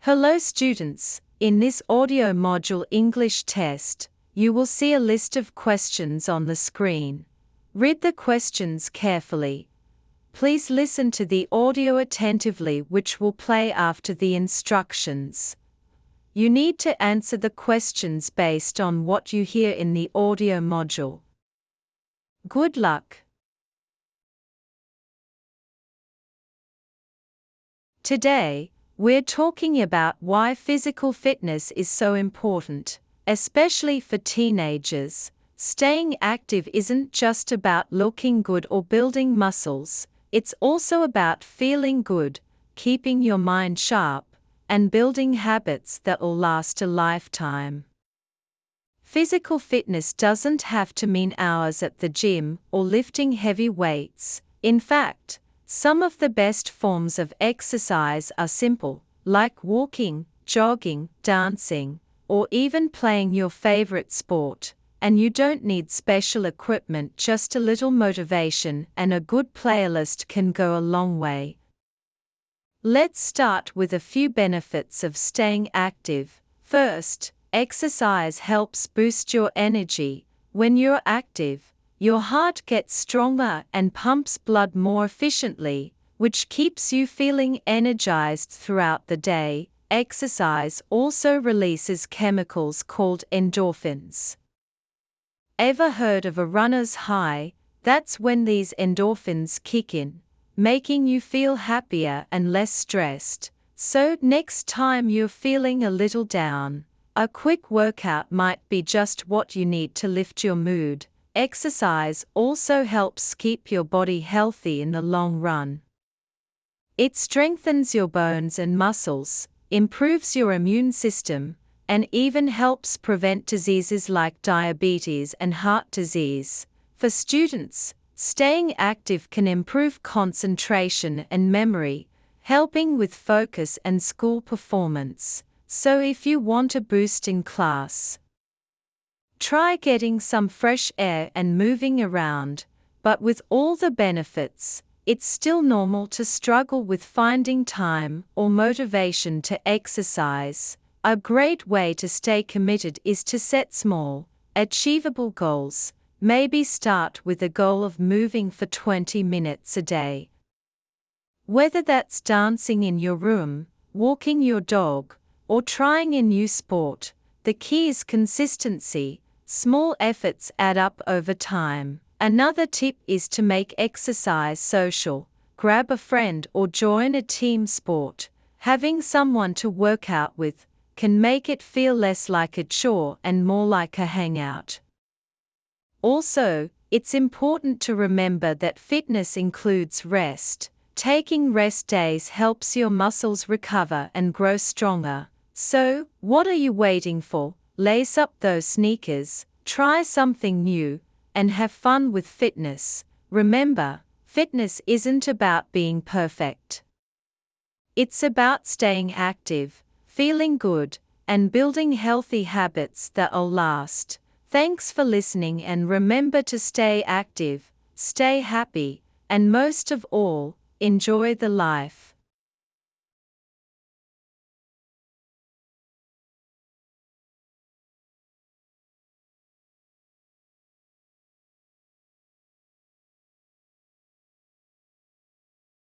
Hello students, in this audio module English test, you will see a list of questions on the screen. Read the questions carefully. Please listen to the audio attentively, which will play after the instructions. You need to answer the questions based on what you hear in the audio module. Good luck. Today, we're talking about why physical fitness is so important, especially for teenagers. Staying active isn't just about looking good or building muscles, it's also about feeling good, keeping your mind sharp, and building habits that will last a lifetime. Physical fitness doesn't have to mean hours at the gym or lifting heavy weights. In fact, some of the best forms of exercise are simple, like walking, jogging, dancing, or even playing your favorite sport, and you don't need special equipment, just a little motivation and a good playlist can go a long way. Let's start with a few benefits of staying active. First, exercise helps boost your energy. When you're active, your heart gets stronger and pumps blood more efficiently, which keeps you feeling energized throughout the day. Exercise also releases chemicals called endorphins. Ever heard of a runner's high? That's when these endorphins kick in, making you feel happier and less stressed. So, next time you're feeling a little down, a quick workout might be just what you need to lift your mood. Exercise also helps keep your body healthy in the long run. It strengthens your bones and muscles, improves your immune system, and even helps prevent diseases like diabetes and heart disease. For students, staying active can improve concentration and memory, helping with focus and school performance. So if you want a boost in class, try getting some fresh air and moving around. But with all the benefits, it's still normal to struggle with finding time or motivation to exercise. A great way to stay committed is to set small, achievable goals. Maybe start with a goal of moving for 20 minutes a day. Whether that's dancing in your room, walking your dog, or trying a new sport, the key is consistency. Small efforts add up over time. Another tip is to make exercise social. Grab a friend or join a team sport. Having someone to work out with can make it feel less like a chore and more like a hangout. Also, it's important to remember that fitness includes rest. Taking rest days helps your muscles recover and grow stronger. So, what are you waiting for? Lace up those sneakers, try something new, and have fun with fitness. Remember, fitness isn't about being perfect. It's about staying active, feeling good, and building healthy habits that'll last. Thanks for listening, and remember to stay active, stay happy, and most of all, enjoy the life.